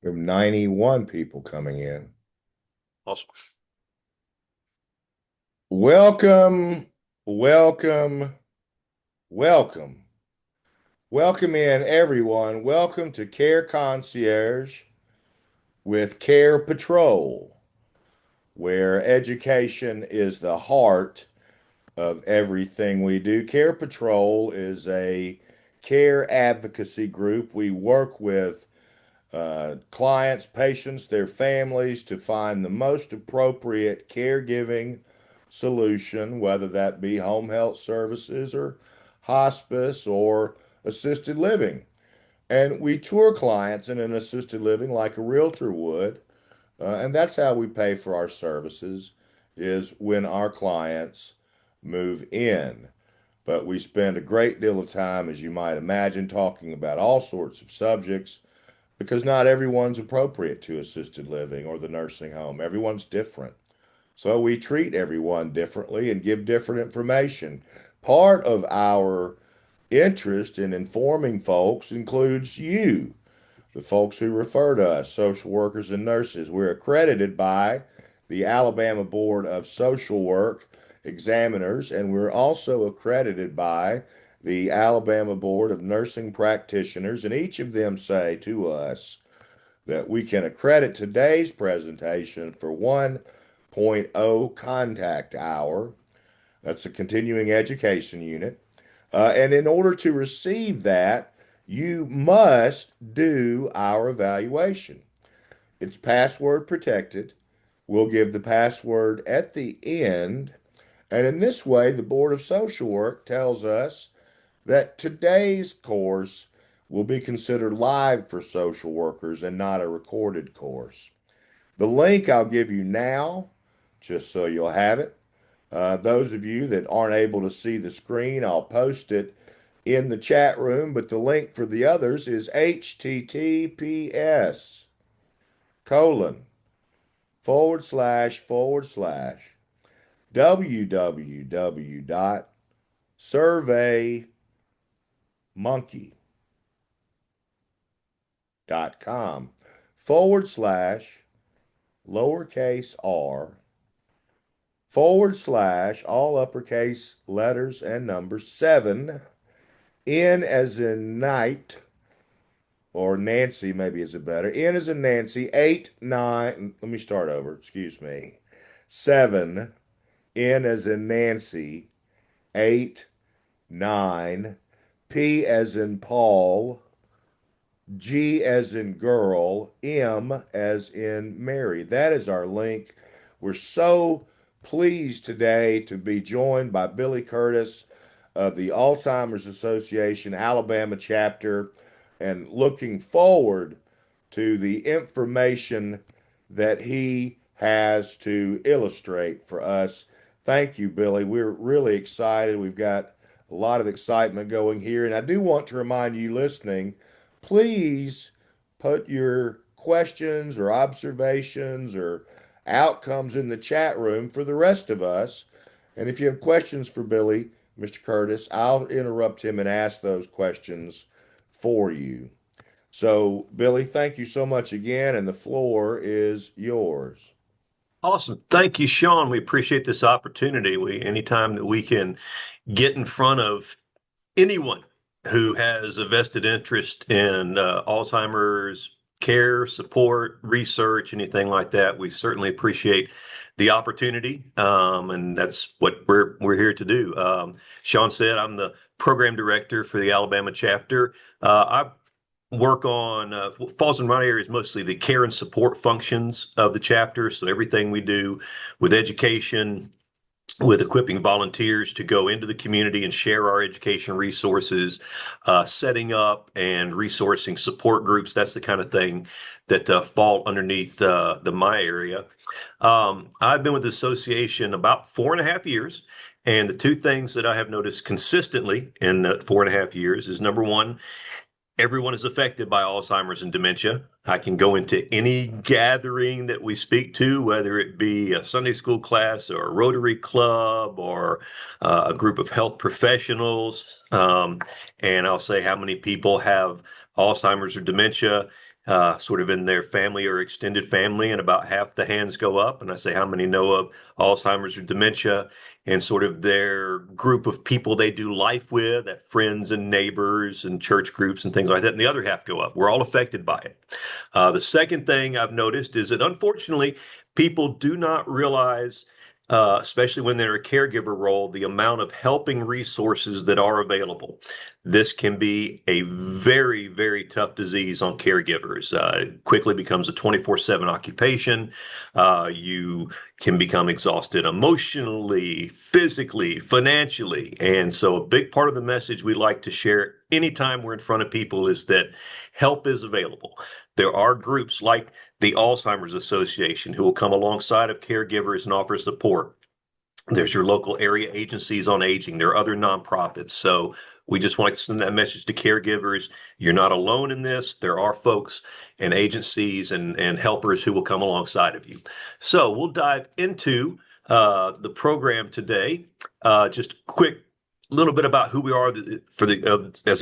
We have 91 people coming in. Awesome. Welcome, welcome, welcome. Welcome in, everyone. Welcome to Care Concierge with Care Patrol, where education is the heart of everything we do. Care Patrol is a care advocacy group. We work with clients, patients, their families to find the most appropriate caregiving solution, whether that be home health services or hospice or assisted living. And we tour clients in an assisted living like a realtor would. And that's how we pay for our services is when our clients move in. But we spend a great deal of time, as you might imagine, talking about all sorts of subjects because not everyone's appropriate to assisted living or the nursing home. Everyone's different. So we treat everyone differently and give different information. Part of our interest in informing folks includes you, the folks who refer to us, social workers and nurses. We're accredited by the Alabama Board of Social Work examiners, and we're also accredited by the Alabama Board of Nursing Practitioners, and each of them say to us that we can accredit today's presentation for 1.0 contact hour. That's a continuing education unit. And in order to receive that, you must do our evaluation. It's password protected. We'll give the password at the end. And in this way, the Board of Social Work tells us that today's course will be considered live for social workers and not a recorded course. The link I'll give you now, just so you'll have it. Those of you that aren't able to see the screen, I'll post it in the chat room, but the link for the others is https colon forward slash forward slash www.surveymonkey.com forward slash lowercase r forward slash all uppercase letters and numbers 7 N as in night or Nancy maybe is it better. N as in Nancy 8 9 let me start over, excuse me. 7 N as in Nancy 8 9 P as in Paul G as in girl, M as in Mary. That is our link. We're so pleased today to be joined by Billy Curtis of the Alzheimer's Association Alabama chapter and looking forward to the information that he has to illustrate for us. Thank you, Billy. We're really excited. We've got a lot of excitement going here. And I do want to remind you listening, please put your questions or observations or outcomes in the chat room for the rest of us. And if you have questions for Billy, Mr. Curtis, I'll interrupt him and ask those questions for you. So, Billy, thank you so much again, and the floor is yours. Awesome. Thank you, Sean. We appreciate this opportunity. Anytime that we can get in front of anyone who has a vested interest in Alzheimer's care, support, research, anything like that, we certainly appreciate the opportunity, and that's what we're here to do. Sean said I'm the program director for the Alabama chapter. I work on what falls in my area is mostly the care and support functions of the chapter. So everything we do with education, with equipping volunteers to go into the community and share our education resources, setting up and resourcing support groups. That's the kind of thing that fall underneath the my area. I've been with the association about 4.5 years. And the two things that I have noticed consistently in 4.5 years is number one, everyone is affected by Alzheimer's and dementia. I can go into any gathering that we speak to, whether it be a Sunday school class or a Rotary Club or a group of health professionals. And I'll say how many people have Alzheimer's or dementia. sort of in their family or extended family, and about half the hands go up. And I say, how many know of Alzheimer's or dementia? And sort of their group of people they do life with, at friends and neighbors and church groups and things like that. And the other half go up. We're all affected by it. The second thing I've noticed is that unfortunately, people do not realize, especially when they're a caregiver role, the amount of helping resources that are available. This can be a very, very tough disease on caregivers. It quickly becomes a 24/7 occupation. You can become exhausted emotionally, physically, financially. And so, a big part of the message we like to share anytime we're in front of people is that help is available. There are groups like the Alzheimer's Association who will come alongside of caregivers and offer support. There's your local area agencies on aging. There are other nonprofits. So we just want to send that message to caregivers. You're not alone in this. There are folks and agencies and helpers who will come alongside of you. So we'll dive into the program today. Just quick little bit about who we are as the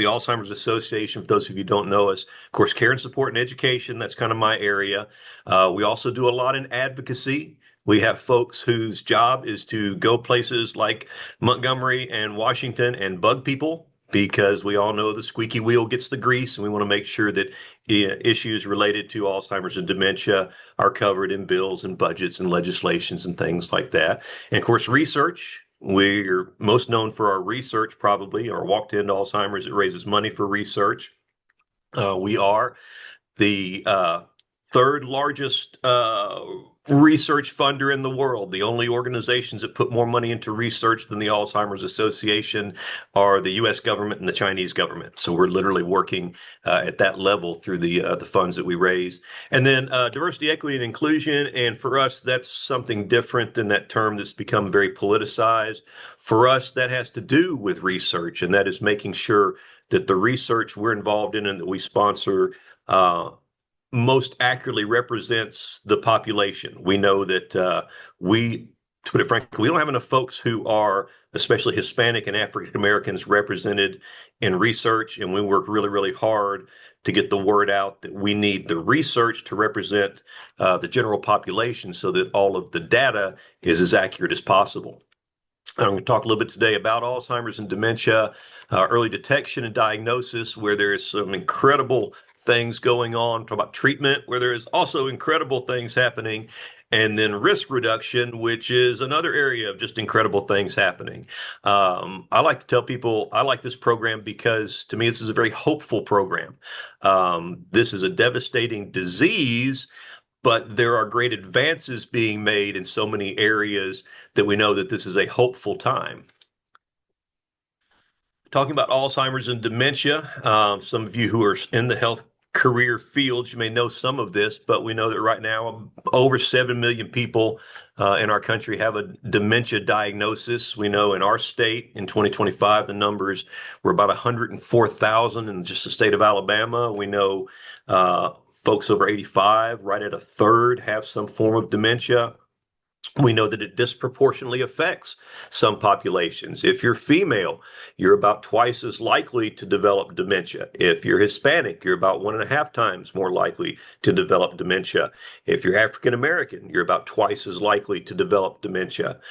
Alzheimer's Association. For those of you who don't know us, of course, care and support and education. That's kind of my area. We also do a lot in advocacy. We have folks whose job is to go places like Montgomery and Washington and bug people, because we all know the squeaky wheel gets the grease, and we want to make sure that issues related to Alzheimer's and dementia are covered in bills and budgets and legislations and things like that. And of course, research. We're most known for our research, probably, our Walk to End Alzheimer's. It raises money for research. We are the third largest research funder in the world. The only organizations that put more money into research than the Alzheimer's Association are the U.S. government and the Chinese government. So we're literally working at that level through the funds that we raise. And then diversity, equity, and inclusion. And for us, that's something different than that term that's become very politicized. For us, that has to do with research, and that is making sure that the research we're involved in and that we sponsor most accurately represents the population. We know that to put it frankly, we don't have enough folks who are, especially Hispanic and African Americans, represented in research, and we work really, really hard to get the word out that we need the research to represent the general population so that all of the data is as accurate as possible. I'm going to talk a little bit today about Alzheimer's and dementia, early detection and diagnosis, where there is some incredible things going on. Talk about treatment, where there is also incredible things happening, and then risk reduction, which is another area of just incredible things happening. I like to tell people I like this program because to me, this is a very hopeful program. This is a devastating disease, but there are great advances being made in so many areas that we know that this is a hopeful time. Talking about Alzheimer's and dementia, some of you who are in the health career fields, you may know some of this, but we know that right now over 7 million people in our country have a dementia diagnosis. We know in our state in 2025, the numbers were about 104,000 in just the state of Alabama. We know folks over 85, right at a third, have some form of dementia. We know that it disproportionately affects some populations. If you're female, you're about twice as likely to develop dementia. If you're Hispanic, you're about 1.5 times more likely to develop dementia. If you're African American, you're about twice as likely to develop dementia.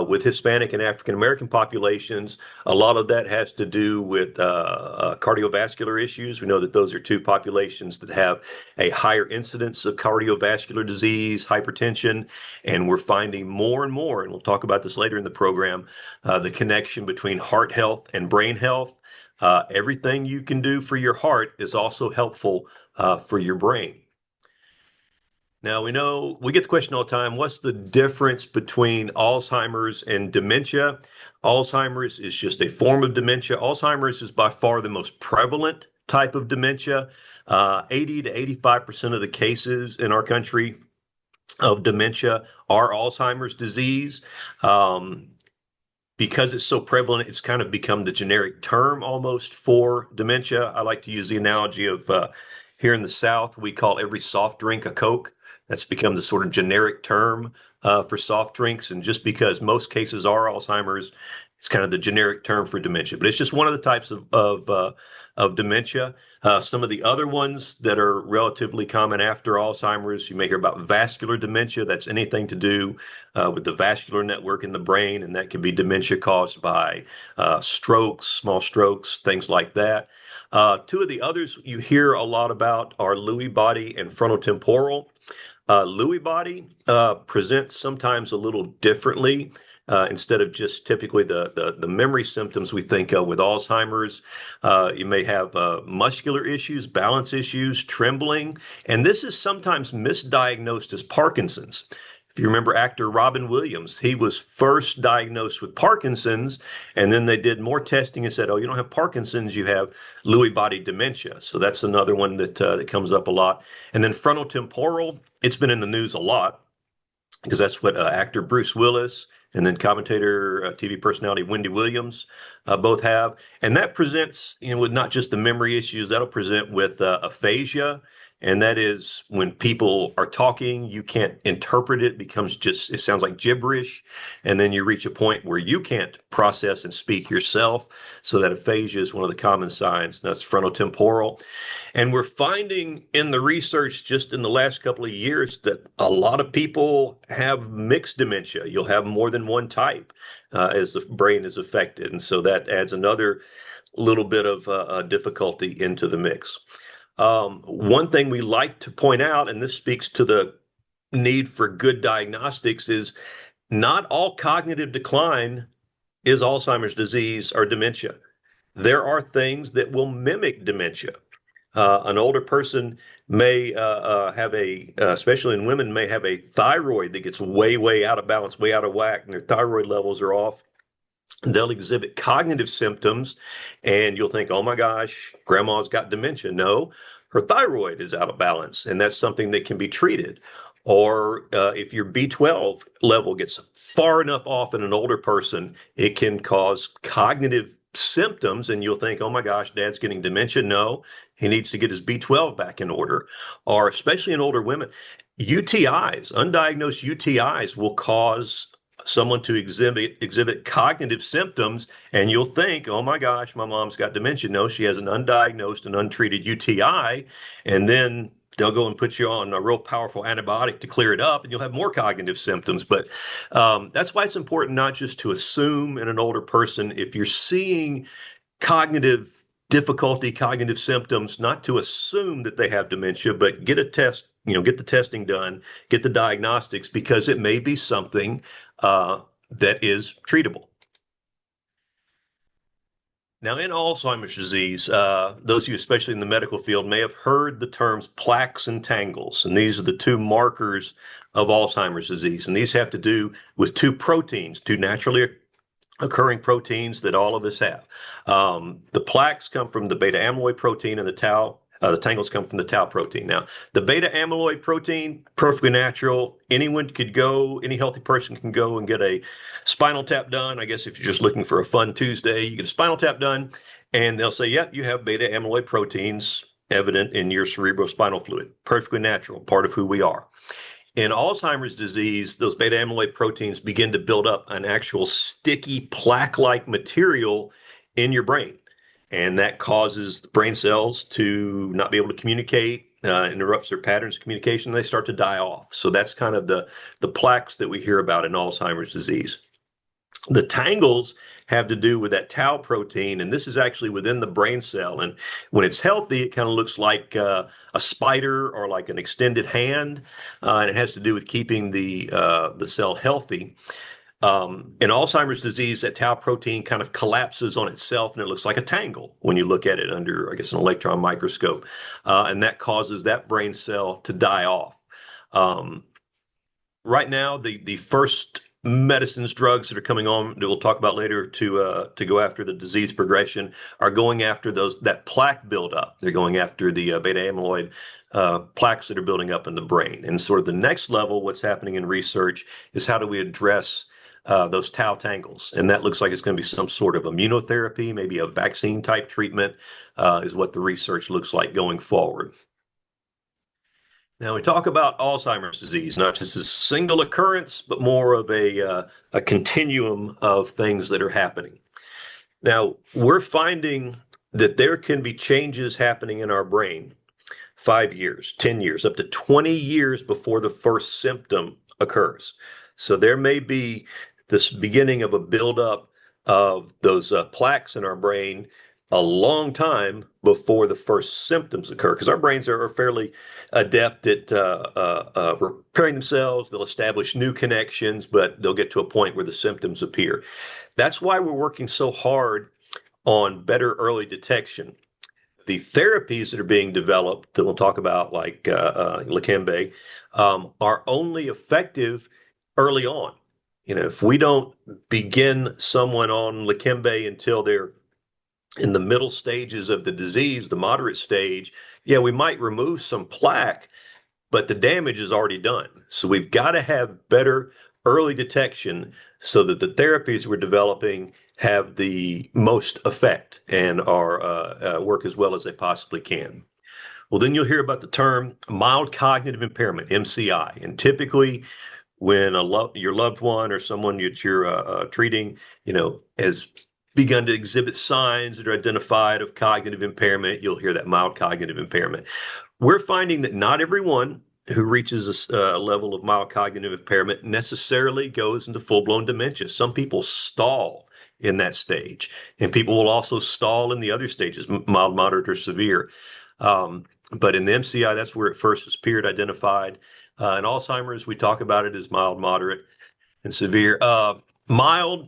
With Hispanic and African American populations, a lot of that has to do with cardiovascular issues. We know that those are two populations that have a higher incidence of cardiovascular disease, hypertension, and we're finding more and more, and we'll talk about this later in the program, the connection between heart health and brain health. Everything you can do for your heart is also helpful for your brain. Now, we know we get the question all the time, what's the difference between Alzheimer's and dementia? Alzheimer's is just a form of dementia. Alzheimer's is by far the most prevalent type of dementia. 80 to 85% of the cases in our country of dementia are Alzheimer's disease. Because it's so prevalent, it's kind of become the generic term almost for dementia. I like to use the analogy of here in the South, we call every soft drink a Coke. That's become the sort of generic term for soft drinks. And just because most cases are Alzheimer's, It's kind of the generic term for dementia, but it's just one of the types of dementia. Some of the other ones that are relatively common after Alzheimer's, you may hear about vascular dementia. That's anything to do with the vascular network in the brain, and that can be dementia caused by strokes, small strokes, things like that. Two of the others you hear a lot about are Lewy body and frontotemporal. Lewy body presents sometimes a little differently. Instead of just typically the memory symptoms we think of with Alzheimer's, you may have muscular issues, balance issues, trembling, and this is sometimes misdiagnosed as Parkinson's. If you remember actor Robin Williams, he was first diagnosed with Parkinson's, and then they did more testing and said, "Oh, you don't have Parkinson's, you have Lewy body dementia." So that's another one that comes up a lot. And then frontal temporal, it's been in the news a lot because that's what actor Bruce Willis and then commentator, TV personality Wendy Williams both have. And that presents, with not just the memory issues, that'll present with aphasia. And that is when people are talking, you can't interpret it, becomes just, it sounds like gibberish. And then you reach a point where you can't process and speak yourself. So that aphasia is one of the common signs. That's frontotemporal. And we're finding in the research just in the last couple of years that a lot of people have mixed dementia. You'll have more than one type as the brain is affected. And so that adds another little bit of difficulty into the mix. One thing we like to point out, and this speaks to the need for good diagnostics, is not all cognitive decline is Alzheimer's disease or dementia. There are things that will mimic dementia. An older person may have especially in women, may have a thyroid that gets way, way out of balance, way out of whack, and their thyroid levels are off. They'll exhibit cognitive symptoms, and you'll think, oh my gosh, grandma's got dementia. No, her thyroid is out of balance, and that's something that can be treated. Or if your B12 level gets far enough off in an older person, it can cause cognitive symptoms, and you'll think, oh my gosh, dad's getting dementia. No, he needs to get his B12 back in order. Or especially in older women, UTIs, undiagnosed UTIs will cause someone to exhibit cognitive symptoms, and you'll think, oh my gosh, my mom's got dementia. No, she has an undiagnosed and untreated UTI, and then they'll go and put you on a real powerful antibiotic to clear it up, and you'll have more cognitive symptoms. But that's why it's important not just to assume in an older person, if you're seeing cognitive difficulty, cognitive symptoms, not to assume that they have dementia, but get a test, get the testing done, get the diagnostics, because it may be something that is treatable. Now, in Alzheimer's disease, those of you, especially in the medical field, may have heard the terms plaques and tangles, and these are the two markers of Alzheimer's disease. And these have to do with two proteins, two naturally occurring proteins that all of us have. The plaques come from the beta amyloid protein, and the tangles come from the tau protein. Now, the beta amyloid protein, perfectly natural. Anyone could go, any healthy person can go and get a spinal tap done. I guess if you're just looking for a fun Tuesday, you get a spinal tap done, and they'll say, yep, you have beta amyloid proteins evident in your cerebrospinal fluid. Perfectly natural, part of who we are. In Alzheimer's disease, those beta amyloid proteins begin to build up an actual sticky plaque-like material in your brain. And that causes the brain cells to not be able to communicate, interrupts their patterns of communication, and they start to die off. So that's kind of the plaques that we hear about in Alzheimer's disease. The tangles have to do with that tau protein, and this is actually within the brain cell. And when it's healthy, it kind of looks like a spider or like an extended hand, and it has to do with keeping the cell healthy. In Alzheimer's disease, that tau protein kind of collapses on itself, and it looks like a tangle when you look at it under, I guess, an electron microscope, and that causes that brain cell to die off. Right now, the first medicines, drugs that are coming on that we'll talk about later to go after the disease progression are going after that plaque buildup. They're going after the beta amyloid plaques that are building up in the brain. And sort of the next level, what's happening in research is how do we address those tau tangles. And that looks like it's going to be some sort of immunotherapy, maybe a vaccine type treatment is what the research looks like going forward. Now we talk about Alzheimer's disease, not just a single occurrence, but more of a continuum of things that are happening. Now we're finding that there can be changes happening in our brain 5 years, 10 years, up to 20 years before the first symptom occurs. So there may be this beginning of a buildup of those plaques in our brain a long time before the first symptoms occur, because our brains are fairly adept at repairing themselves. They'll establish new connections, but they'll get to a point where the symptoms appear. That's why we're working so hard on better early detection. The therapies that are being developed that we'll talk about, like Leqembi, are only effective early on. If we don't begin someone on Leqembi until they're in the middle stages of the disease, the moderate stage, yeah, we might remove some plaque, but the damage is already done. So we've got to have better early detection so that the therapies we're developing have the most effect and are work as well as they possibly can. Well, then you'll hear about the term mild cognitive impairment, MCI, and typically when your loved one or someone that you're treating, has begun to exhibit signs that are identified of cognitive impairment, you'll hear that mild cognitive impairment. We're finding that not everyone who reaches a level of mild cognitive impairment necessarily goes into full-blown dementia. Some people stall in that stage, and people will also stall in the other stages, mild, moderate, or severe. But in the MCI, that's where it first appeared identified. In Alzheimer's, we talk about it as mild, moderate, and severe. Mild,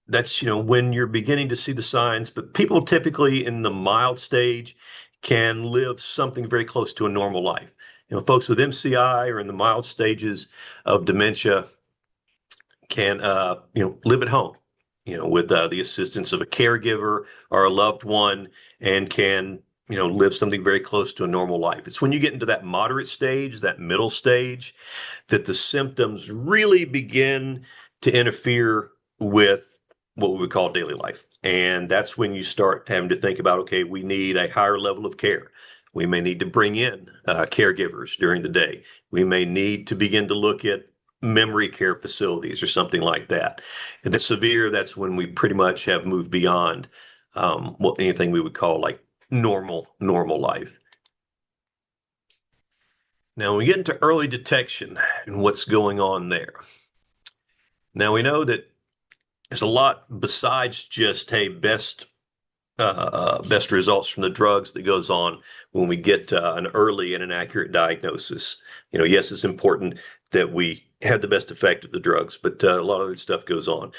that's when you're beginning to see the signs, but people typically in the mild stage can live something very close to a normal life. Folks with MCI or in the mild stages of dementia can live at home, with the assistance of a caregiver or a loved one, and can live something very close to a normal life. It's when you get into that moderate stage, that middle stage, that the symptoms really begin to interfere with what we would call daily life. And that's when you start having to think about, okay, we need a higher level of care. We may need to bring in caregivers during the day. We may need to begin to look at memory care facilities or something like that. And the severe, that's when we pretty much have moved beyond what anything we would call like normal life. Now, when we get into early detection and what's going on there. Now, we know that there's a lot besides just, hey, best results from the drugs that goes on when we get an early and an accurate diagnosis. Yes, it's important that we have the best effect of the drugs, but a lot of other stuff goes on.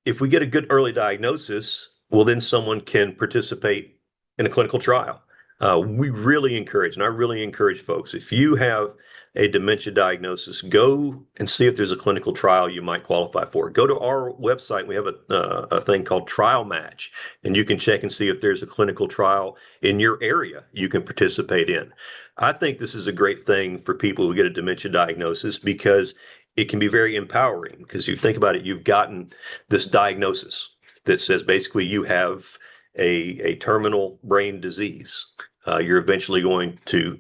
If we get a good early diagnosis, well, then someone can participate in a clinical trial. We really encourage, and I really encourage folks, if you have a dementia diagnosis, go and see if there's a clinical trial you might qualify for. Go to our website. We have a thing called Trial Match, and you can check and see if there's a clinical trial in your area you can participate in. I think this is a great thing for people who get a dementia diagnosis because it can be very empowering. Because you think about it, you've gotten this diagnosis that says basically you have a terminal brain disease. You're eventually going to,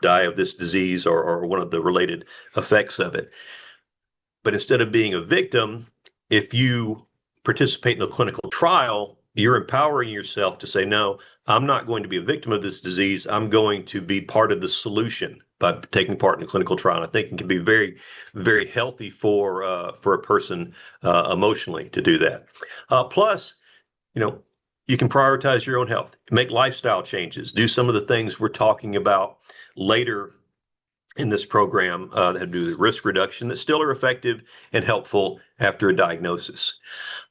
die of this disease or one of the related effects of it. But instead of being a victim, if you participate in a clinical trial, you're empowering yourself to say, no, I'm not going to be a victim of this disease. I'm going to be part of the solution by taking part in a clinical trial. And I think it can be very, very healthy for a person emotionally to do that. Plus, you can prioritize your own health, make lifestyle changes, do some of the things we're talking about later in this program that have to do with risk reduction that still are effective and helpful after a diagnosis.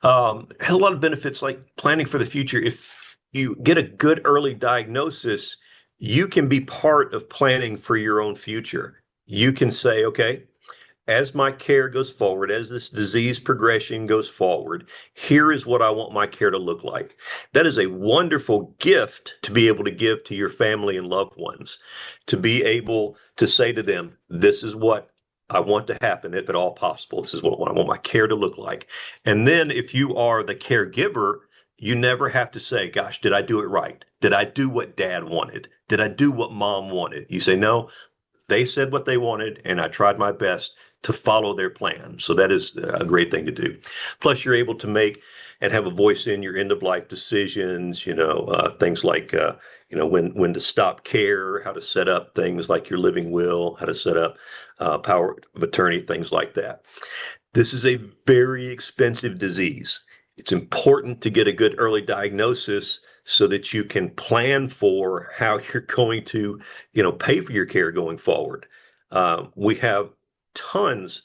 Has a lot of benefits like planning for the future. If you get a good early diagnosis, you can be part of planning for your own future. You can say, okay, as my care goes forward, as this disease progression goes forward, here is what I want my care to look like. That is a wonderful gift to be able to give to your family and loved ones, to be able to say to them, this is what I want to happen, if at all possible. This is what I want my care to look like. And then if you are the caregiver, you never have to say, gosh, did I do it right? Did I do what dad wanted? Did I do what mom wanted? You say, no, they said what they wanted, and I tried my best to follow their plan. So that is a great thing to do. Plus, you're able to make and have a voice in your end of life decisions. Things like when to stop care, how to set up things like your living will, how to set up power of attorney, things like that. This is a very expensive disease. It's important to get a good early diagnosis so that you can plan for how you're going to, pay for your care going forward. We have tons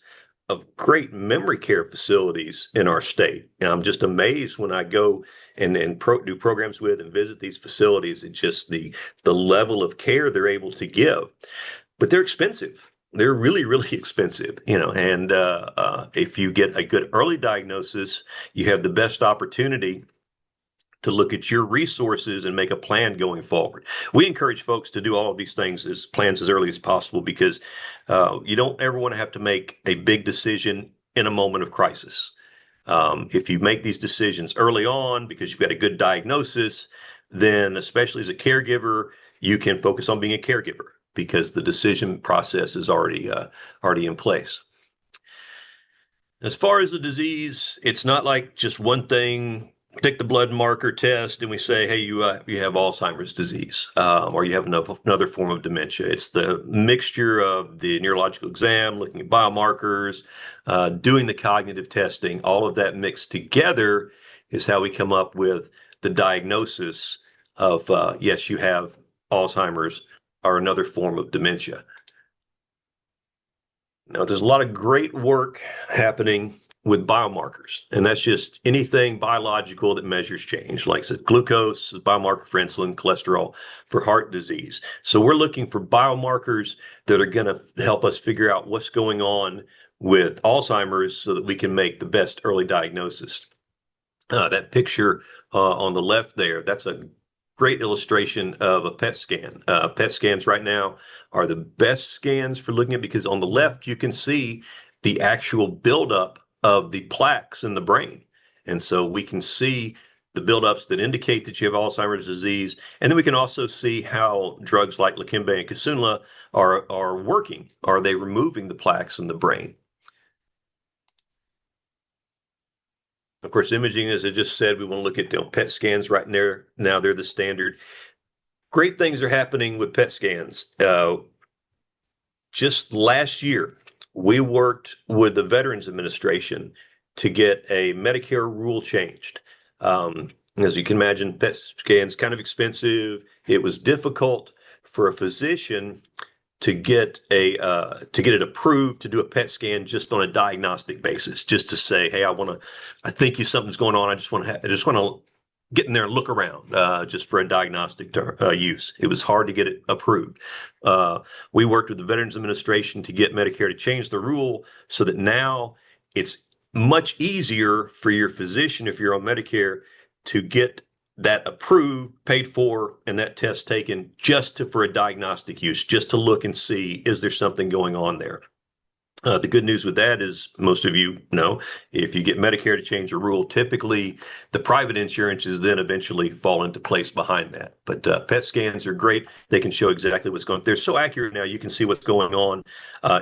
of great memory care facilities in our state. And I'm just amazed when I go and do programs with and visit these facilities and just the level of care they're able to give. But they're expensive. They're really, really expensive, and if you get a good early diagnosis, you have the best opportunity to look at your resources and make a plan going forward. We encourage folks to do all of these things as plans as early as possible because you don't ever want to have to make a big decision in a moment of crisis. If you make these decisions early on because you've got a good diagnosis, then especially as a caregiver, you can focus on being a caregiver because the decision process is already in place. As far as the disease, it's not like just one thing. Take the blood marker test, and we say, "Hey, you have Alzheimer's disease, or you have another form of dementia." It's the mixture of the neurological exam, looking at biomarkers, doing the cognitive testing. All of that mixed together is how we come up with the diagnosis of yes, you have Alzheimer's or another form of dementia. Now, there's a lot of great work happening with biomarkers, and that's just anything biological that measures change, like I said, glucose, biomarker for insulin, cholesterol for heart disease. So we're looking for biomarkers that are going to help us figure out what's going on with Alzheimer's so that we can make the best early diagnosis. That picture on the left there, that's a great illustration of a PET scan. PET scans right now are the best scans for looking at because on the left you can see the actual buildup of the plaques in the brain. And so we can see the buildups that indicate that you have Alzheimer's disease. And then we can also see how drugs like Leqembi and Kisunla are working. Are they removing the plaques in the brain? Of course, imaging, as I just said, we want to look at PET scans right there. Now they're the standard. Great things are happening with PET scans. Just last year, we worked with the Veterans Administration to get a Medicare rule changed. As you can imagine, PET scans kind of expensive. It was difficult for a physician to get it approved to do a PET scan just on a diagnostic basis, just to say, hey, I think something's going on. I just want to get in there and look around, just for a diagnostic use. It was hard to get it approved. We worked with the Veterans Administration to get Medicare to change the rule so that now it's much easier for your physician, if you're on Medicare, to get that approved, paid for, and that test taken for a diagnostic use, just to look and see, is there something going on there? The good news with that is most of you know, if you get Medicare to change a rule, typically the private insurances then eventually fall into place behind that. But PET scans are great. They can show exactly what's going on. They're so accurate now, you can see what's going on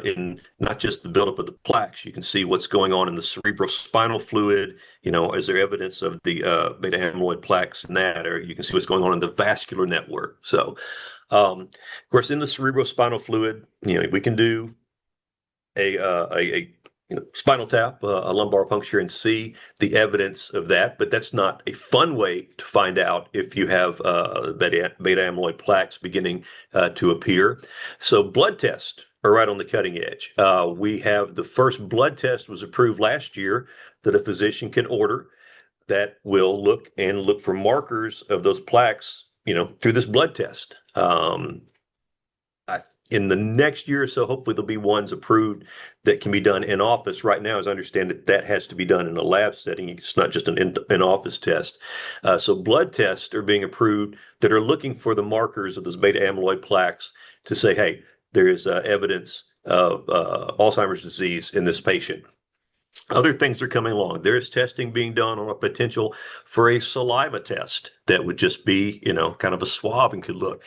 in not just the buildup of the plaques. You can see what's going on in the cerebrospinal fluid. Is there evidence of the beta amyloid plaques in that? Or you can see what's going on in the vascular network. So, of course, in the cerebrospinal fluid, we can do a spinal tap, a lumbar puncture, and see the evidence of that. But that's not a fun way to find out if you have beta amyloid plaques beginning to appear. So blood tests are right on the cutting edge. We have the first blood test was approved last year that a physician can order that will look for markers of those plaques, through this blood test. In the next year or so, hopefully there'll be ones approved that can be done in office. Right now, as I understand it, that has to be done in a lab setting. It's not just an in-office test. So blood tests are being approved that are looking for the markers of those beta amyloid plaques to say, hey, there is evidence of Alzheimer's disease in this patient. Other things are coming along. There's testing being done on a potential for a saliva test that would just be, kind of a swab and could look.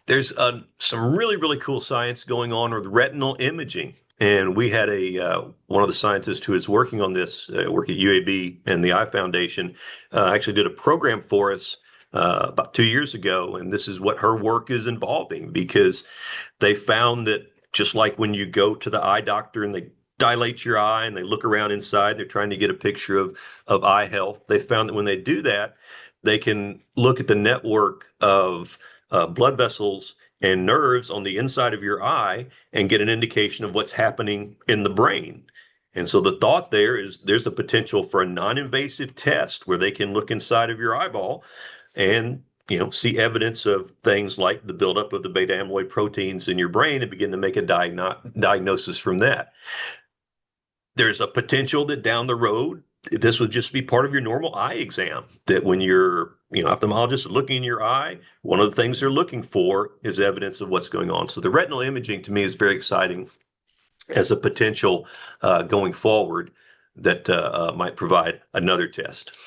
There's some really, really cool science going on with retinal imaging. And we had a one of the scientists who is working on this, work at UAB and the Eye Foundation, actually did a program for us about 2 years ago. And this is what her work is involving because they found that just like when you go to the eye doctor and they dilate your eye and they look around inside, they're trying to get a picture of eye health. They found that when they do that, they can look at the network of blood vessels and nerves on the inside of your eye and get an indication of what's happening in the brain. And so the thought there is there's a potential for a non-invasive test where they can look inside of your eyeball and see evidence of things like the buildup of the beta amyloid proteins in your brain and begin to make a diagnosis from that. There's a potential that down the road, this would just be part of your normal eye exam. That when your ophthalmologist looking in your eye, one of the things they're looking for is evidence of what's going on. So the retinal imaging to me is very exciting as a potential going forward that might provide another test.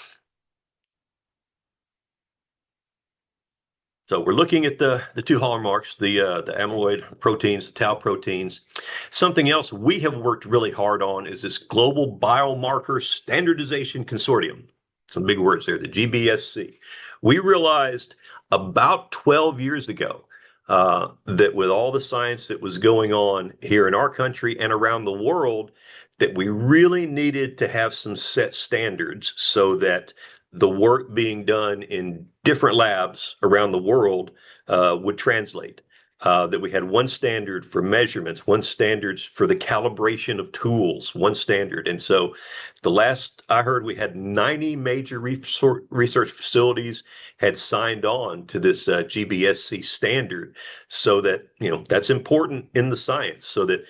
So we're looking at the two hallmarks, the amyloid proteins, the tau proteins. Something else we have worked really hard on is this Global Biomarker Standardization Consortium. Some big words there, the GBSC. We realized about 12 years ago that with all the science that was going on here in our country and around the world, that we really needed to have some set standards so that the work being done in different labs around the world would translate. That we had one standard for measurements, one standards for the calibration of tools, one standard. And so the last I heard, we had 90 major research facilities had signed on to this GBSC standard so that, that's important in the science so that,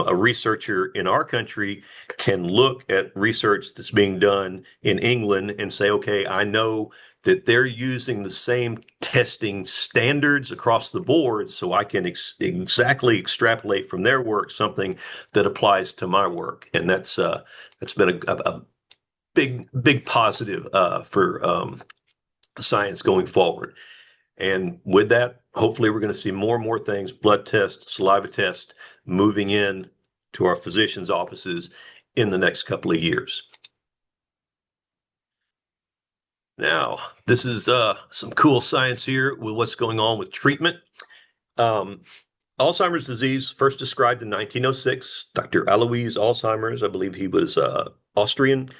a researcher in our country can look at research that's being done in England and say, okay, I know that they're using the same testing standards across the board, so I can exactly extrapolate from their work something that applies to my work, and that's been a big positive for science going forward. And with that, hopefully, we're going to see more and more things, blood tests, saliva tests, moving in to our physicians' offices in the next couple of years. Now, this is some cool science here with what's going on with treatment. Um, Alzheimer's disease, first described in 1906. Dr. Alois Alzheimer's, I believe he was Austrian,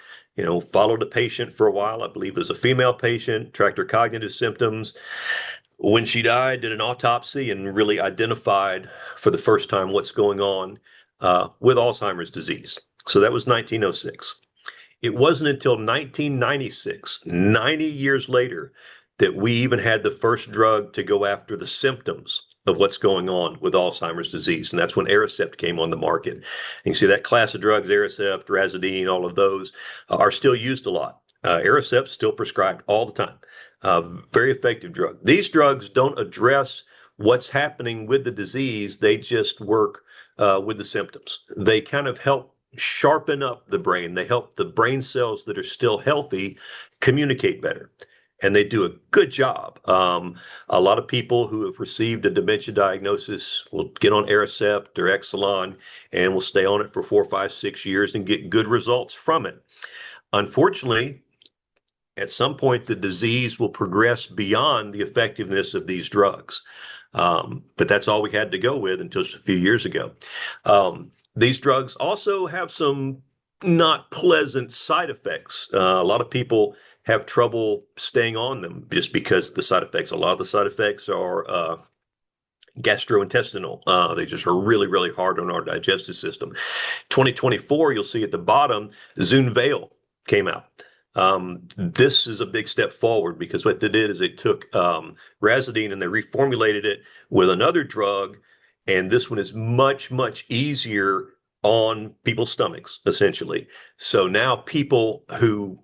followed a patient for a while. I believe it was a female patient, tracked her cognitive symptoms. When she died, did an autopsy and really identified for the first time what's going on with Alzheimer's disease. So that was 1906. It wasn't until 1996, 90 years later, that we even had the first drug to go after the symptoms of what's going on with Alzheimer's disease. And that's when Aricept came on the market. And you see that class of drugs, Aricept, Razidine, all of those are still used a lot. Aricept's still prescribed all the time. Very effective drug. These drugs don't address what's happening with the disease. They just work with the symptoms. They kind of help sharpen up the brain. They help the brain cells that are still healthy communicate better. And they do a good job. A lot of people who have received a dementia diagnosis will get on Aricept or Exelon and will stay on it for 4, 5, 6 years and get good results from it. Unfortunately, at some point, the disease will progress beyond the effectiveness of these drugs. But that's all we had to go with until just a few years ago. These drugs also have some not pleasant side effects. A lot of people have trouble staying on them just because the side effects, a lot of the side effects are gastrointestinal. They just are really, really hard on our digestive system. 2024, you'll see at the bottom, Zunveil came out. This is a big step forward because what they did is they took Razidine and they reformulated it with another drug. And this one is much, much easier on people's stomachs, essentially. So now people who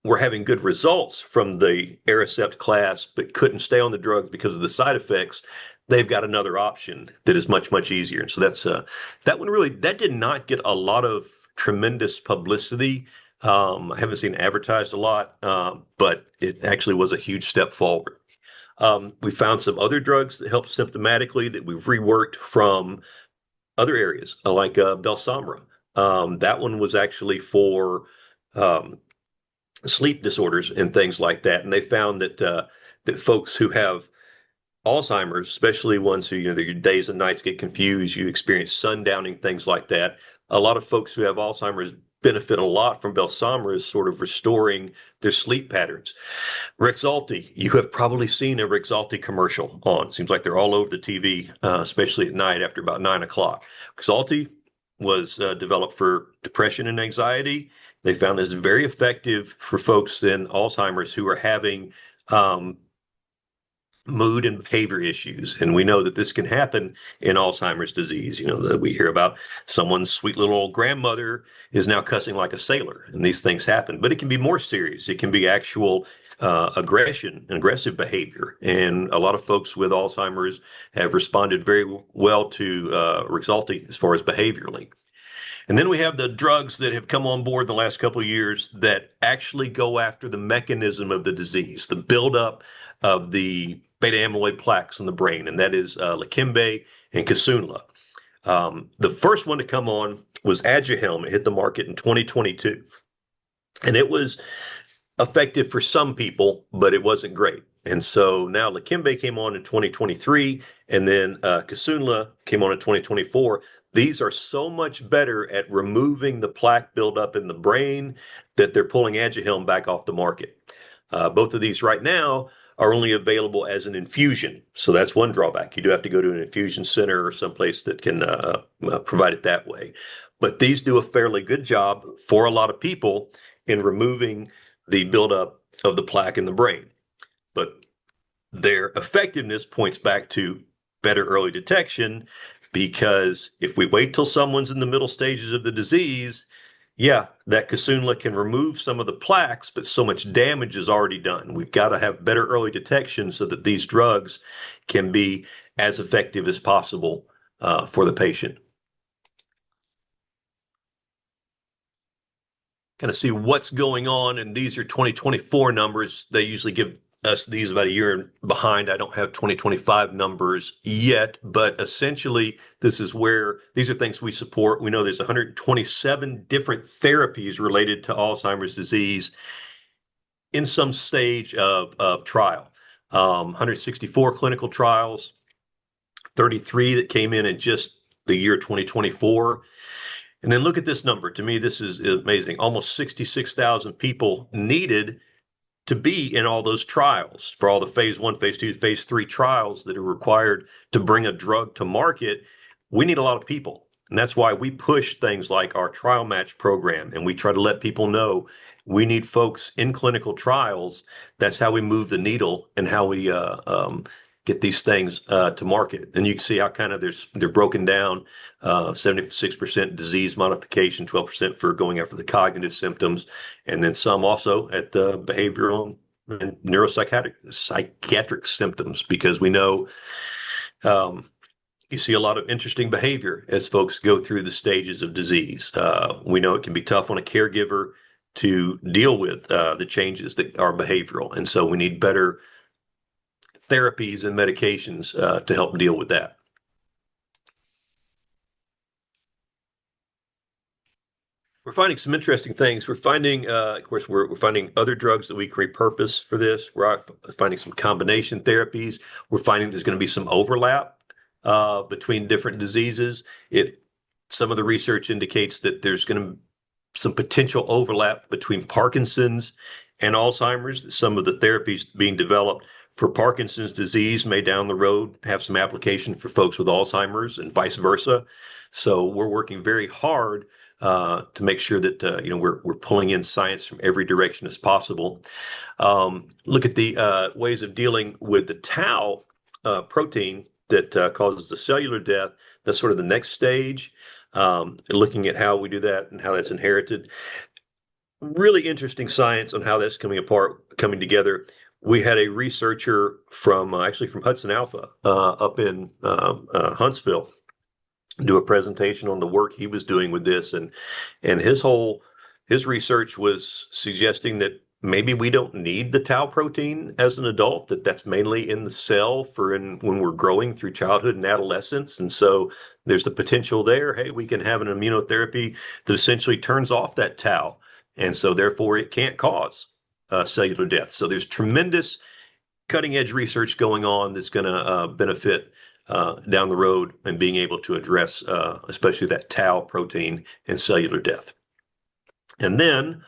were having good results from the Aricept class but couldn't stay on the drugs because of the side effects, they've got another option that is much, much easier. And so that's that one really, that did not get a lot of tremendous publicity. I haven't seen it advertised a lot, but it actually was a huge step forward. We found some other drugs that help symptomatically that we've reworked from other areas, like Belsomra. That one was actually for um, sleep disorders and things like that. And they found that folks who have Alzheimer's, especially ones who, their days and nights get confused, you experience sundowning, things like that. A lot of folks who have Alzheimer's benefit a lot from Belsomra is sort of restoring their sleep patterns. Rexulti, you have probably seen a Rexulti commercial on. Seems like they're all over the TV, especially at night after about 9 o'clock. Rexulti was developed for depression and anxiety. They found this very effective for folks in Alzheimer's who are having mood and behavior issues. And we know that this can happen in Alzheimer's disease. That we hear about someone's sweet little old grandmother is now cussing like a sailor, and these things happen. But it can be more serious. It can be actual aggression and aggressive behavior. And a lot of folks with Alzheimer's have responded very well to Rexulti as far as behaviorally. And then we have the drugs that have come on board in the last couple of years that actually go after the mechanism of the disease, the buildup of the beta amyloid plaques in the brain, and that is Leqembi and Kisunla. The first one to come on was Aduhelm. It hit the market in 2022, and it was effective for some people, but it wasn't great. And so now Leqembi came on in 2023, and then Kisunla came on in 2024. These are so much better at removing the plaque buildup in the brain that they're pulling Aduhelm back off the market. Both of these right now are only available as an infusion. So that's one drawback. You do have to go to an infusion center or someplace that can provide it that way. But these do a fairly good job for a lot of people in removing the buildup of the plaque in the brain. But their effectiveness points back to better early detection, because if we wait till someone's in the middle stages of the disease, yeah, that Kisunla can remove some of the plaques, but so much damage is already done. We've got to have better early detection so that these drugs can be as effective as possible for the patient. Kind of see what's going on, and these are 2024 numbers. They usually give us these about a year behind. I don't have 2025 numbers yet, but essentially this is where these are things we support. We know there's 127 different therapies related to Alzheimer's disease in some stage of trial. 164 clinical trials, 33 that came in just the year 2024. And then look at this number. To me, this is amazing. Almost 66,000 people needed to be in all those trials for all the phase 1, phase 2, phase 3 trials that are required to bring a drug to market. We need a lot of people. And that's why we push things like our trial match program. And we try to let people know we need folks in clinical trials. That's how we move the needle and how we get these things to market. And you can see how kind of they're broken down, 76% disease modification, 12% for going after the cognitive symptoms, and then some also at the behavioral and psychiatric symptoms, because we know you see a lot of interesting behavior as folks go through the stages of disease. We know it can be tough on a caregiver to deal with the changes that are behavioral. And so we need better therapies and medications to help deal with that. We're finding some interesting things. We're finding, of course, we're finding other drugs that we can repurpose for this. We're finding some combination therapies. We're finding there's going to be some overlap between different diseases. Some of the research indicates that there's going to be some potential overlap between Parkinson's and Alzheimer's. Some of the therapies being developed for Parkinson's disease may down the road have some application for folks with Alzheimer's and vice versa. So we're working very hard to make sure that we're pulling in science from every direction as possible. Look at the ways of dealing with the tau protein that causes the cellular death. That's sort of the next stage. Looking at how we do that and how that's inherited. Really interesting science on how that's coming together. We had a researcher from actually from Hudson Alpha up in Huntsville do a presentation on the work he was doing with this, and his research was suggesting that maybe we don't need the tau protein as an adult, that that's mainly in the cell for when we're growing through childhood and adolescence. And so there's the potential there. Hey, we can have an immunotherapy that essentially turns off that tau, and so therefore it can't cause cellular death. So there's tremendous cutting edge research going on that's going to benefit down the road and being able to address especially that tau protein and cellular death. And then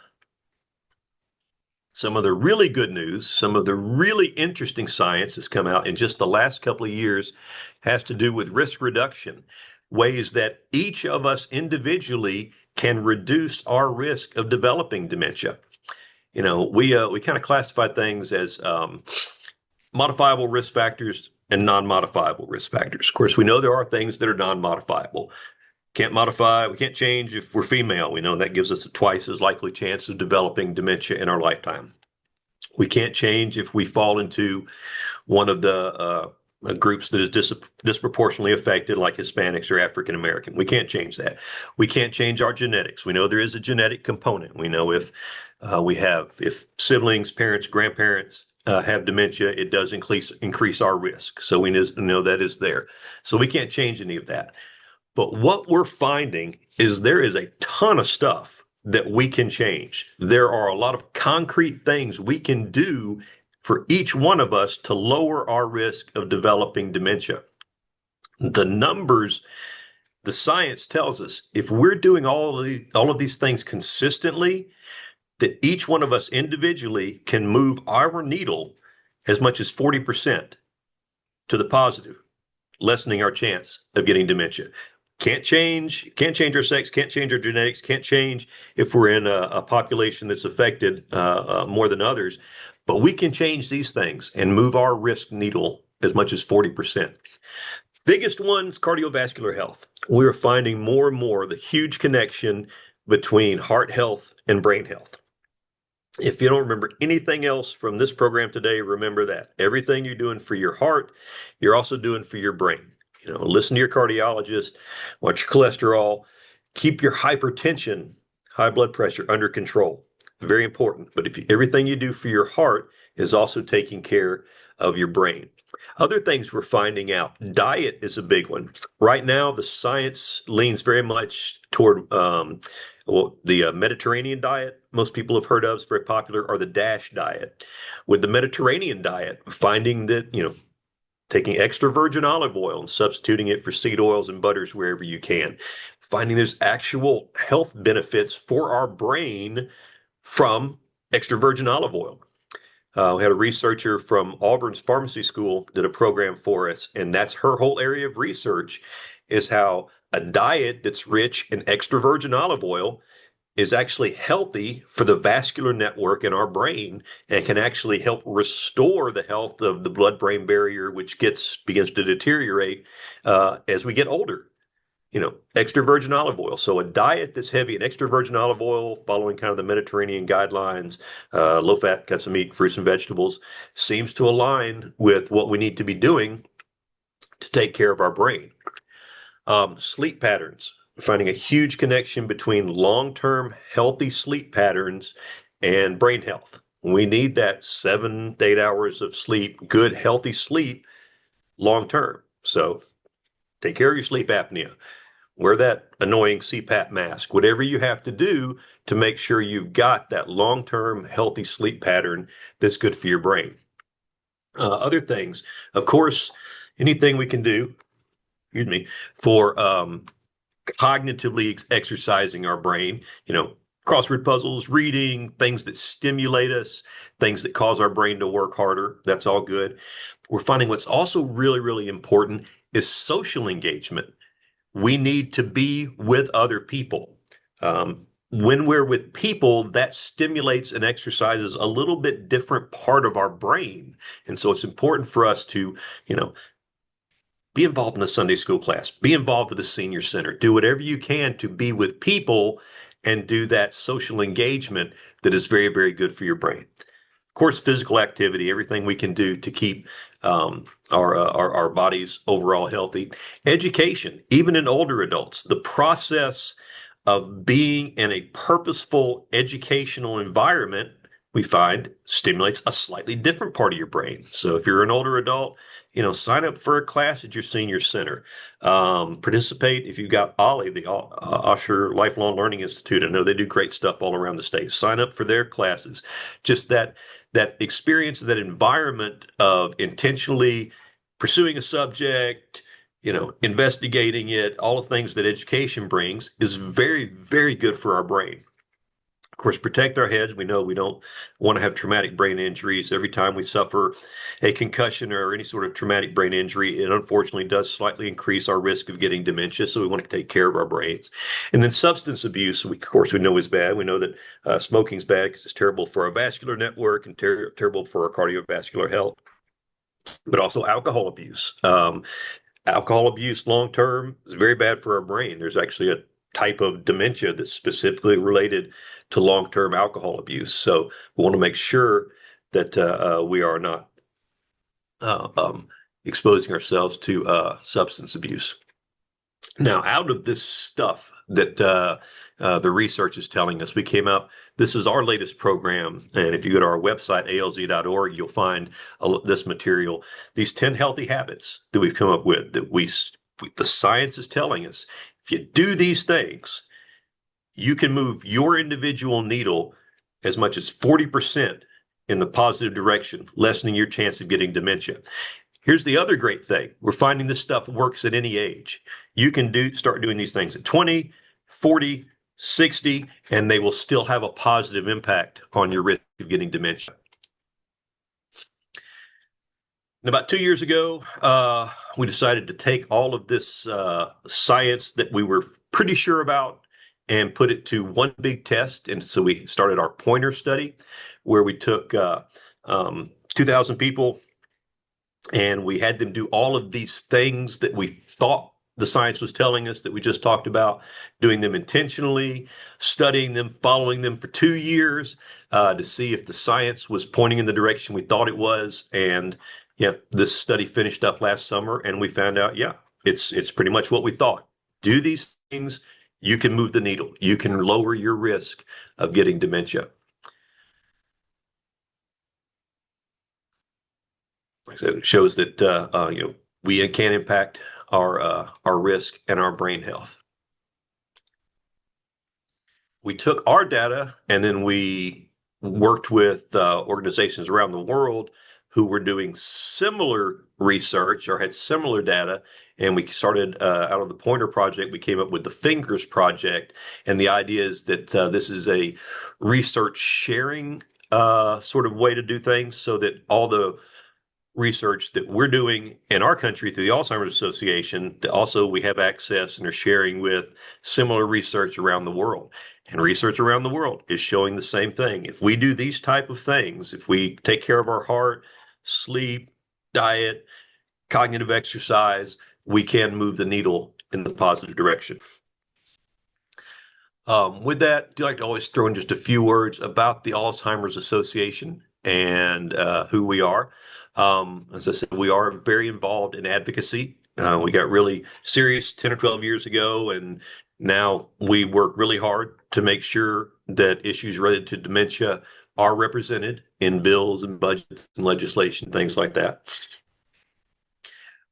some of the really good news, some of the really interesting science that's come out in just the last couple of years has to do with risk reduction, ways that each of us individually can reduce our risk of developing dementia. We kind of classify things as modifiable risk factors and non-modifiable risk factors. Of course, we know there are things that are non-modifiable. We can't change if we're female. We know that gives us a twice as likely chance of developing dementia in our lifetime. We can't change if we fall into one of the groups that is disproportionately affected, like Hispanics or African American. We can't change that. We can't change our genetics. We know there is a genetic component. We know if siblings, parents, grandparents have dementia, it does increase our risk. So we know that is there. So we can't change any of that. But what we're finding is there is a ton of stuff that we can change. There are a lot of concrete things we can do for each one of us to lower our risk of developing dementia. The numbers, the science tells us if we're doing all of these things consistently, that each one of us individually can move our needle as much as 40% to the positive, lessening our chance of getting dementia. Can't change our sex, can't change our genetics, can't change if we're in a population that's affected more than others, but we can change these things and move our risk needle as much as 40%. Biggest one's cardiovascular health. We're finding more and more the huge connection between heart health and brain health. If you don't remember anything else from this program today, remember that everything you're doing for your heart, you're also doing for your brain. Listen to your cardiologist, watch your cholesterol, keep your hypertension, high blood pressure under control. Very important. But everything you do for your heart is also taking care of your brain. Other things we're finding out, diet is a big one. Right now, the science leans very much toward the Mediterranean diet. Most people have heard of, is very popular, or the DASH diet. With the Mediterranean diet, finding that, taking extra virgin olive oil and substituting it for seed oils and butters wherever you can, finding there's actual health benefits for our brain from extra virgin olive oil. We had a researcher from Auburn's pharmacy school did a program for us, and that's her whole area of research is how a diet that's rich in extra virgin olive oil is actually healthy for the vascular network in our brain and can actually help restore the health of the blood-brain barrier, which begins to deteriorate as we get older. Extra virgin olive oil. So a diet that's heavy in extra virgin olive oil, following kind of the Mediterranean guidelines, low fat, cuts of meat, fruits and vegetables, seems to align with what we need to be doing to take care of our brain. Sleep patterns, finding a huge connection between long-term healthy sleep patterns and brain health. We need that 7 to 8 hours of sleep, good healthy sleep long term. So take care of your sleep apnea. Wear that annoying CPAP mask, whatever you have to do to make sure you've got that long-term healthy sleep pattern that's good for your brain. Other things, of course, anything we can do, excuse me, for cognitively exercising our brain, crossword puzzles, reading, things that stimulate us, things that cause our brain to work harder. That's all good. We're finding what's also really, really important is social engagement. We need to be with other people. When we're with people, that stimulates and exercises a little bit different part of our brain. And so it's important for us to, be involved in the Sunday school class, be involved with the senior center, do whatever you can to be with people and do that social engagement that is very, very good for your brain. Of course, physical activity, everything we can do to keep our bodies overall healthy. Education, even in older adults, the process of being in a purposeful educational environment, we find stimulates a slightly different part of your brain. So if you're an older adult, sign up for a class at your senior center. Participate if you've got OLLI, the Osher Lifelong Learning Institute. I know they do great stuff all around the state. Sign up for their classes. Just that experience, that environment of intentionally pursuing a subject, investigating it, all the things that education brings is very, very good for our brain. Of course, protect our heads. We know we don't want to have traumatic brain injuries. Every time we suffer a concussion or any sort of traumatic brain injury, it unfortunately does slightly increase our risk of getting dementia. So we want to take care of our brains. And then substance abuse, of course, we know is bad. We know that smoking is bad because it's terrible for our vascular network and terrible for our cardiovascular health, but also alcohol abuse. Alcohol abuse long term is very bad for our brain. There's actually a type of dementia that's specifically related to long term alcohol abuse. So we want to make sure that we are not uh, um, exposing ourselves to substance abuse. Now, out of this stuff that the research is telling us, we came up. This is our latest program, and if you go to our website alz.org, you'll find this material. These 10 healthy habits that we've come up with that the science is telling us. If you do these things, you can move your individual needle as much as 40% in the positive direction, lessening your chance of getting dementia. Here's the other great thing. We're finding this stuff works at any age. You can start doing these things at 20, 40, 60, and they will still have a positive impact on your risk of getting dementia. And about 2 years ago, we decided to take all of this science that we were pretty sure about and put it to one big test. And so we started our pointer study, where we took 2,000 people and we had them do all of these things that we thought the science was telling us that we just talked about, doing them intentionally, studying them, following them for 2 years to see if the science was pointing in the direction we thought it was. And yeah, this study finished up last summer, and we found out, yeah, it's pretty much what we thought. Do these things, you can move the needle. You can lower your risk of getting dementia. Like I said, it shows that we can impact our risk and our brain health. We took our data and then we worked with organizations around the world who were doing similar research or had similar data. And we started out of the Pointer Project, we came up with the Fingers Project. And the idea is that this is a research sharing sort of way to do things so that all the research that we're doing in our country through the Alzheimer's Association, that also we have access and are sharing with similar research around the world. And research around the world is showing the same thing. If we do these type of things, if we take care of our heart, sleep, diet, cognitive exercise, we can move the needle in the positive direction. With that, I do like to always throw in just a few words about the Alzheimer's Association and who we are. As I said, we are very involved in advocacy. We got really serious 10 or 12 years ago, and now we work really hard to make sure that issues related to dementia are represented in bills and budgets and legislation, things like that.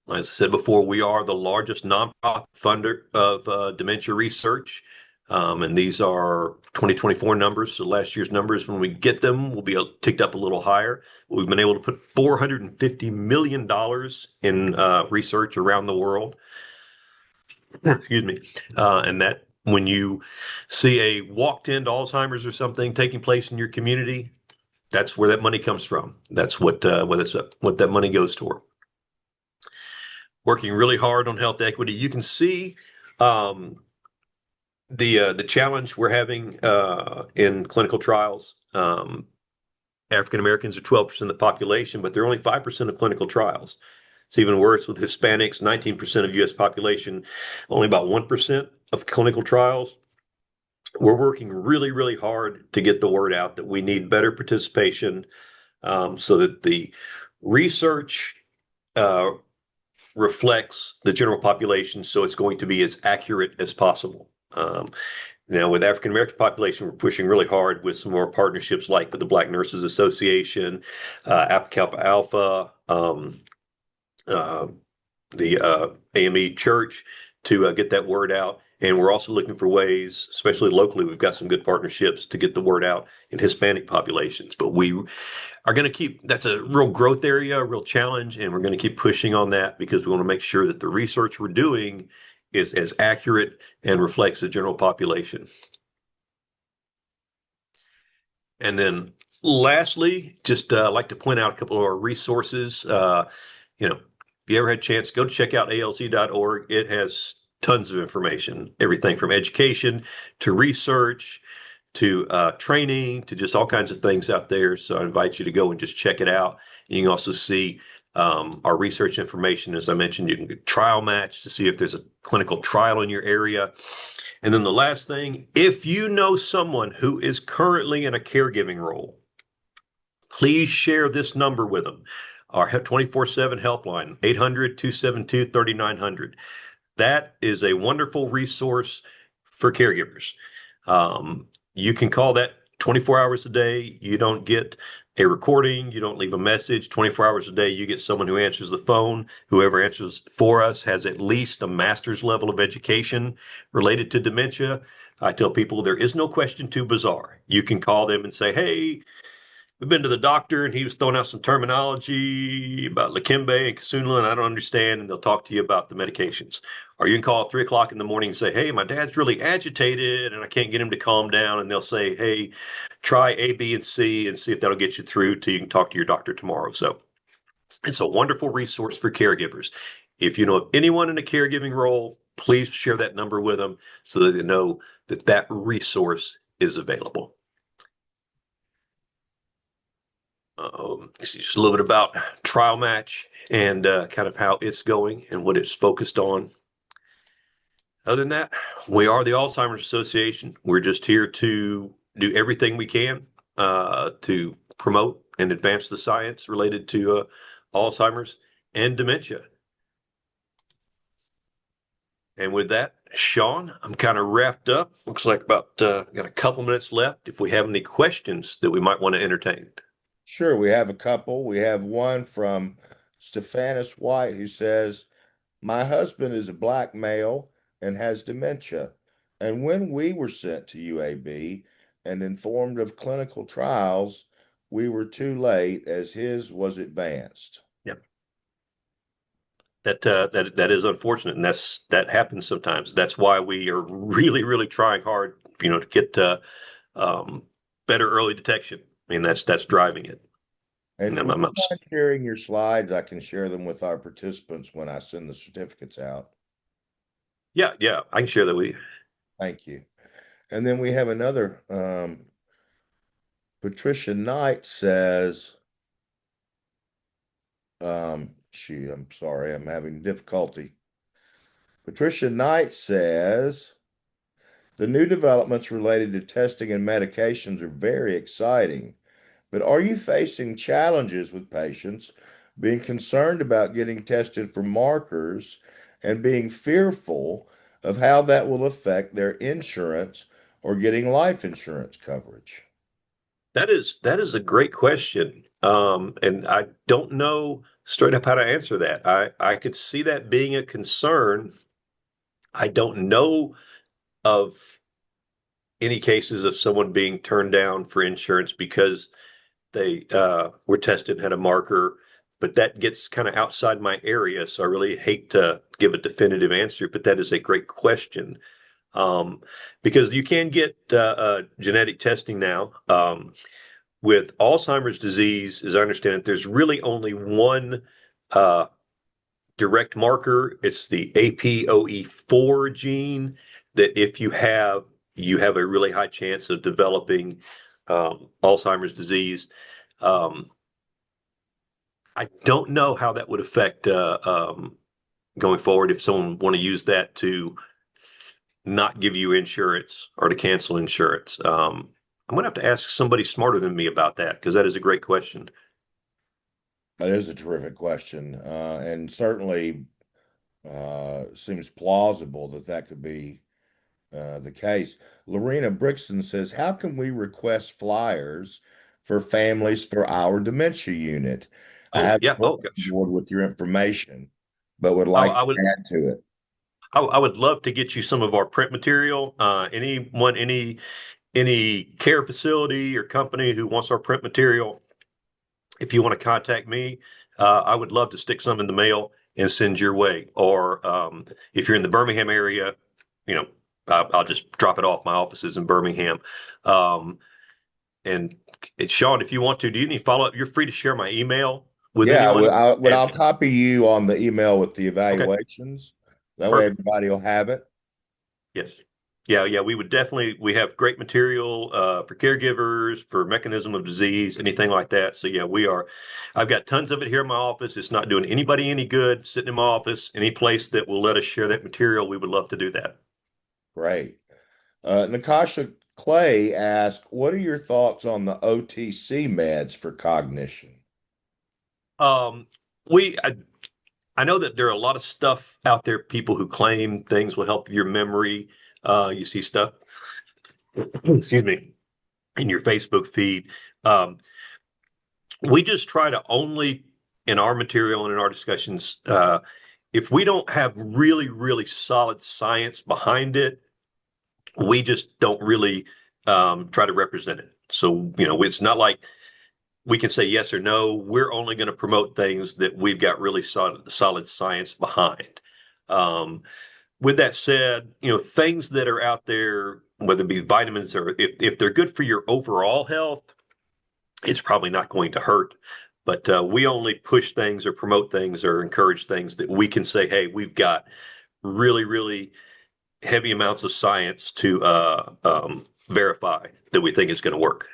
As I said before, we are the largest nonprofit funder of dementia research. And these are 2024 numbers. So last year's numbers, when we get them, will be ticked up a little higher. We've been able to put $450 million in research around the world. Excuse me. And that when you see a walked into Alzheimer's or something taking place in your community, that's where that money comes from. That's what that money goes toward. Working really hard on health equity. You can see the challenge we're having in clinical trials. African Americans are 12% of the population, but they're only 5% of clinical trials. It's even worse with Hispanics, 19% of U.S. population, only about 1% of clinical trials. We're working really, really hard to get the word out that we need better participation so that the research uh, reflects the general population, so it's going to be as accurate as possible. Now, with African American population, we're pushing really hard with some more partnerships, like with the Black Nurses Association, Alpha Kappa Alpha, uh, the AME Church, to get that word out. And we're also looking for ways, especially locally, we've got some good partnerships to get the word out in Hispanic populations. But we are going to keep, that's a real growth area, a real challenge, and we're going to keep pushing on that because we want to make sure that the research we're doing is as accurate and reflects the general population. And then lastly, just like to point out a couple of our resources. If you ever had a chance, go check out alc.org. It has tons of information, everything from education to research to training to just all kinds of things out there. So I invite you to go and just check it out. You can also see our research information. As I mentioned, you can get trial match to see if there's a clinical trial in your area. And then the last thing, if you know someone who is currently in a caregiving role, please share this number with them. Our 24/7 helpline, 800-272-3900. That is a wonderful resource for caregivers. You can call that 24 hours a day. You don't get a recording. You don't leave a message. 24 hours a day, you get someone who answers the phone. Whoever answers for us has at least a master's level of education related to dementia. I tell people there is no question too bizarre. You can call them and say, hey, we've been to the doctor and he was throwing out some terminology about Leqembi and Kisunla, and I don't understand. And they'll talk to you about the medications. Or you can call at 3 o'clock in the morning and say, hey, my dad's really agitated and I can't get him to calm down. And they'll say, hey, try A, B, and C and see if that'll get you through till you can talk to your doctor tomorrow. So it's a wonderful resource for caregivers. If you know of anyone in a caregiving role, please share that number with them so that they know that that resource is available. Just a little bit about trial match and kind of how it's going and what it's focused on. Other than that, we are the Alzheimer's Association. We're just here to do everything we can to promote and advance the science related to Alzheimer's and dementia. And with that, Sean, I'm kind of wrapped up. Looks like about got a couple minutes left. If we have any questions that we might want to entertain. Sure, we have a couple. We have one from Stephanus White who says, my husband is a black male and has dementia. And when we were sent to UAB and informed of clinical trials, we were too late as his was advanced. Yeah. That is unfortunate, and that happens sometimes. That's why we are really, really trying hard, to get um, better early detection. I mean, that's driving it. And And I'm, would I'm, you I'm- mind sharing your slides? I can share them with our participants when I send the certificates out. yeah, yeah, I can share that with you. Thank you. And then we have another, Patricia Knight says, shoot, I'm sorry, I'm having difficulty. Patricia Knight says, the new developments related to testing and medications are very exciting, but are you facing challenges with patients being concerned about getting tested for markers and being fearful of how that will affect their insurance or getting life insurance coverage? That is a great question, and I don't know straight up how to answer that. I could see that being a concern. I don't know of any cases of someone being turned down for insurance because they were tested and had a marker, but that gets kind of outside my area. So I really hate to give a definitive answer, but that is a great question. Um, because you can get genetic testing now. With Alzheimer's disease, as I understand it, there's really only one uh, direct marker. It's the APOE4 gene that if you have a really high chance of developing Alzheimer's disease. Um, I don't know how that would affect going forward if someone want to use that to not give you insurance or to cancel insurance. I'm going to have to ask somebody smarter than me about that because that is a great question. That is a terrific question, and certainly seems plausible that that could be the case. Lorena Brixton says, "How can we request flyers for families for our dementia unit? I Oh, haven't yeah. gotten Oh, on gosh. board with your information, but would I, like I to would add to it." I would love to get you some of our print material. Any care facility or company who wants our print material, if you want to contact me, I would love to stick some in the mail and send your way. Or if you're in the Birmingham area, you know, I'll just drop it off. My office is in Birmingham. Um, and Sean, if you want to, do you need follow up? You're free to share my email with Yeah, anyone. I'll And copy you on the email with the okay, evaluations. That way perfect. everybody will have it. Yes. Yeah, yeah, we would definitely we have great material for caregivers, for mechanism of disease, anything like that. So yeah, I've got tons of it here in my office. It's not doing anybody any good sitting in my office. Any place that will let us share that material, we would love to do that. Great. Nakasha Clay asked, "What are your thoughts on the OTC meds for cognition?" Um, we I know that there are a lot of stuff out there, people who claim things will help your memory. You see stuff, excuse me, in your Facebook feed. Um, we just try to only in our material and in our discussions, if we don't have really, really solid science behind it, we just don't really try to represent it. So, it's not like we can say yes or no. We're only going to promote things that we've got really solid science behind. Um, with that said, things that are out there, whether it be vitamins or if they're good for your overall health, it's probably not going to hurt. But we only push things or promote things or encourage things that we can say, hey, we've got really, really heavy amounts of science to verify that we think is going to work.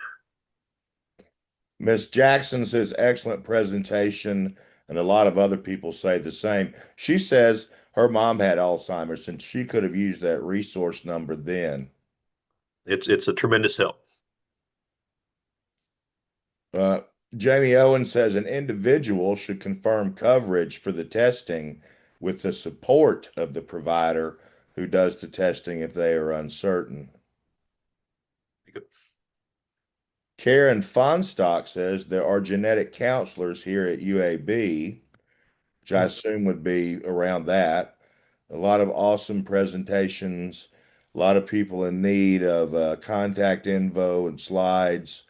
Miss Jackson says, "Excellent presentation," and a lot of other people say the same. She says her mom had Alzheimer's and she could have used that resource number then. It's a tremendous help. Uh, Jamie Owen says an individual should confirm coverage for the testing with the support of the provider who does the testing if they are uncertain. Karen Fonstock says there are genetic counselors here at UAB, which I assume would be around that. A lot of awesome presentations, a lot of people in need of contact info and slides.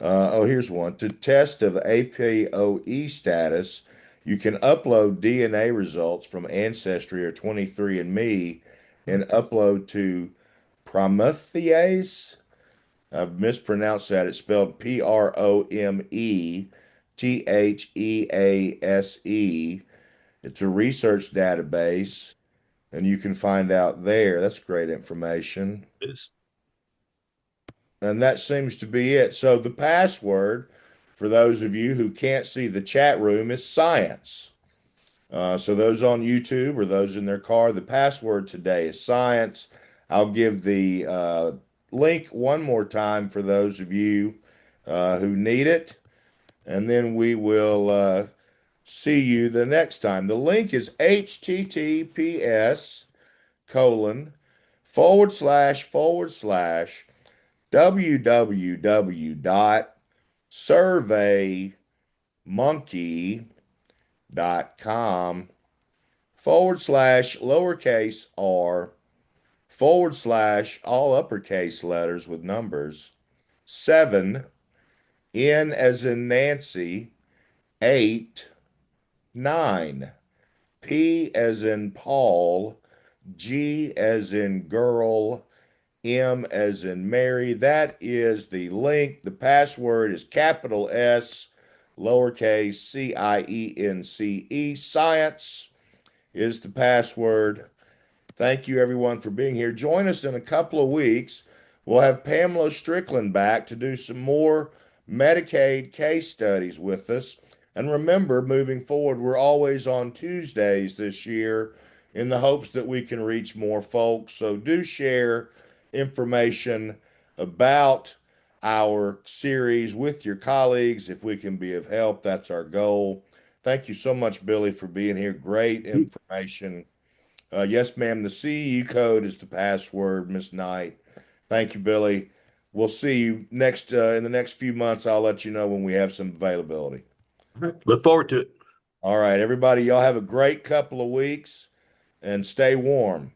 Here's one. To test of APOE status, you can upload DNA results from Ancestry or 23andMe and upload to Promethease. I've mispronounced that. It's spelled Promethease. It's a research database, and you can find out there. That's great information. It is. And that seems to be it. So the password, for those of you who can't see the chat room, is science. So those on YouTube or those in their car, the password today is science. I'll give the link one more time for those of you who need it, and then we will see you the next time. The link is https colon // www.surveymonkey.com / r / all uppercase letters with numbers 7 N as in Nancy 8 9 P as in Paul G as in girl M as in Mary. That is the link. The password is capital S, lowercase CIENCE. Science is the password. Thank you, everyone, for being here. Join us in a couple of weeks. We'll have Pamela Strickland back to do some more Medicaid case studies with us. And remember, moving forward, we're always on Tuesdays this year in the hopes that we can reach more folks. So do share information about our series with your colleagues. If we can be of help, that's our goal. Thank you so much, Billy, for being here. Great information. Yes, ma'am. The CEU code is the password, Miss Knight. Thank you, Billy. We'll see you next in the next few months. I'll let you know when we have some availability. Look forward to it. All right, everybody, y'all have a great couple of weeks and stay warm.